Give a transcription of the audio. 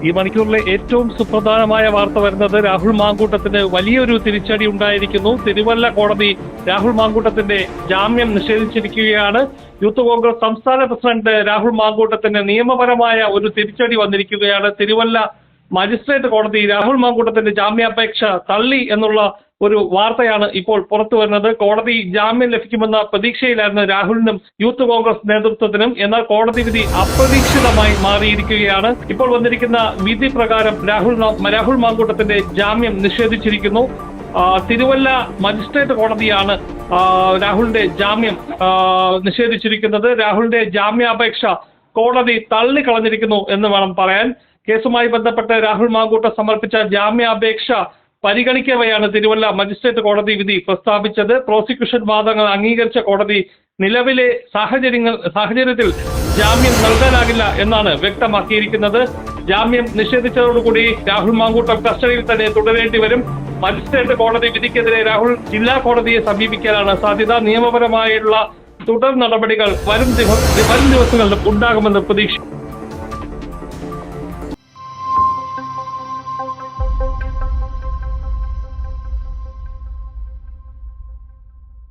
ഈ മണിക്കൂറിലെ ഏറ്റവും സുപ്രധാനമായ വാർത്ത വരുന്നത് രാഹുൽ മാങ്കൂട്ടത്തിന് വലിയൊരു തിരിച്ചടി ഉണ്ടായിരിക്കുന്നു. തിരുവല്ല കോടതി രാഹുൽ മാങ്കൂട്ടത്തിന്റെ ജാമ്യം നിഷേധിച്ചിരിക്കുകയാണ്. യൂത്ത് കോൺഗ്രസ് സംസ്ഥാന പ്രസിഡന്റ് രാഹുൽ മാങ്കൂട്ടത്തിന് നിയമപരമായ ഒരു തിരിച്ചടി വന്നിരിക്കുകയാണ്. തിരുവല്ല മജിസ്ട്രേറ്റ് കോടതി രാഹുൽ മാങ്കൂട്ടത്തിന്റെ ജാമ്യാപേക്ഷ തള്ളി എന്നുള്ള ഒരു വാർത്തയാണ് ഇപ്പോൾ പുറത്തു വരുന്നത്. കോടതി ജാമ്യം ലഭിക്കുമെന്ന പ്രതീക്ഷയിലായിരുന്നു രാഹുലിനും യൂത്ത് കോൺഗ്രസ് നേതൃത്വത്തിനും. എന്നാൽ കോടതി വിധി അപ്രതീക്ഷിതമായി മാറിയിരിക്കുകയാണ്. ഇപ്പോൾ വന്നിരിക്കുന്ന വിധി പ്രകാരം രാഹുൽ മാങ്കൂട്ടത്തിന്റെ ജാമ്യം നിഷേധിച്ചിരിക്കുന്നു. തിരുവല്ല മജിസ്ട്രേറ്റ് കോടതിയാണ് രാഹുലിന്റെ ജാമ്യം നിഷേധിച്ചിരിക്കുന്നത്. രാഹുലിന്റെ ജാമ്യാപേക്ഷ കോടതി തള്ളിക്കളഞ്ഞിരിക്കുന്നു എന്ന് വേണം പറയാൻ. കേസുമായി ബന്ധപ്പെട്ട് രാഹുൽ മാങ്കൂട്ടം സമർപ്പിച്ച ജാമ്യാപേക്ഷ പരിഗണിക്കവെയാണ് തിരുവല്ല മജിസ്ട്രേറ്റ് കോടതി വിധി പ്രസ്താവിച്ചത്. പ്രോസിക്യൂഷൻ വാദങ്ങൾ അംഗീകരിച്ച കോടതി നിലവിലെ സാഹചര്യത്തിൽ ജാമ്യം നൽകാനാകില്ല എന്നാണ് വ്യക്തമാക്കിയിരിക്കുന്നത്. ജാമ്യം നിഷേധിച്ചതോടുകൂടി രാഹുൽ മാങ്കൂട്ടം കസ്റ്റഡിയിൽ തന്നെ തുടരേണ്ടി വരും. മജിസ്ട്രേറ്റ് കോടതി വിധിക്കെതിരെ രാഹുൽ ജില്ലാ കോടതിയെ സമീപിക്കാനാണ് സാധ്യത. നിയമപരമായുള്ള തുടർ നടപടികൾ വരും ദിവസങ്ങളിലും ഉണ്ടാകുമെന്ന് പ്രതീക്ഷിക്കുന്നു.